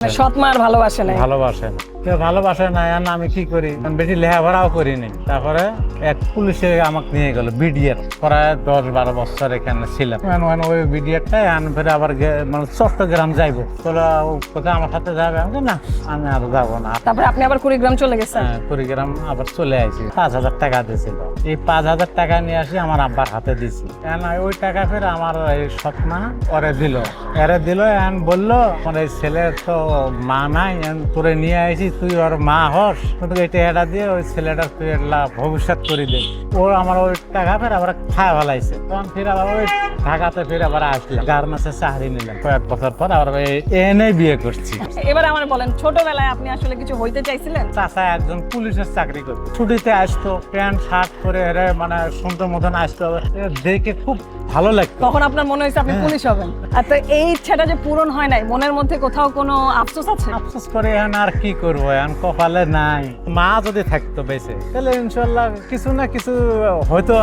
সৎ মার ভালোবাসে নাই। ভালোবাসে না, কেউ ভালোবাসে না। আর আমি কি করি, আমি বেশি লেখাপড়াও করিনি। তারপরে এক পুলিশে আমাকে নিয়ে গেল বিডিআর, প্রায় 10-12 বছর এখানে ছিলাম। ওই বিডিআরটাই ফেরে আবার মানে চট্টগ্রাম যাইবো, তোরা কোথায় আমার সাথে যাবে? আমি বললাম, না আমি আর যাবো না। তারপরে আপনি আবার কুড়িগ্রাম চলে গেছেন। হ্যাঁ, কুড়িগ্রাম আবার চলে আসি। 5,000 টাকা দিয়েছিল। এই 5,000 টাকা নিয়ে আসি আমার আব্বার হাতে দিছি। ওই টাকা ফের আমার এই সৎমা ওরে দিল। বললো আমার এই ছেলের তো মা নাই, তোরে নিয়ে আসি, তুই ওর মা হস, কিন্তু এই টাকাটা দিয়ে ওই ছেলেটার তুই একটা ভবিষ্যৎ করে দে। ওর আমার ওই টাকা ফের আবার খায় ভালাইছে। তখন ফির আবার ওই ঢাকাতে ফির আবার আসলাম, গার্মেন্টসে চাকরি নিলাম। কয়েক বছর পর আবার এনে বিয়ে করছি। এবার আমার বলেন, ছোটবেলায় আপনি আসলে কিছু হইতে চাইছিলেন? চাচা একজন পুলিশের চাকরি করতো, ছুটিতে আসতো, প্যান্ট শার্ট পরে মানে সুন্দর মতন আসতো, দেখে খুব ভালো লাগতো। তখন আপনার মনে হয়েছে আপনি পুলিশ হবেন। আর তো এই ইচ্ছাটা যে পূরণ হয় নাই, মনের মধ্যে কোথাও কোনো আফসোস আছে? আফসোস করে এখন আর কি করবো, এখন কপালে নাই। মা যদি থাকতো বেঁচে, তাহলে ইনশাল্লাহ কিছু না কিছু হয়তো।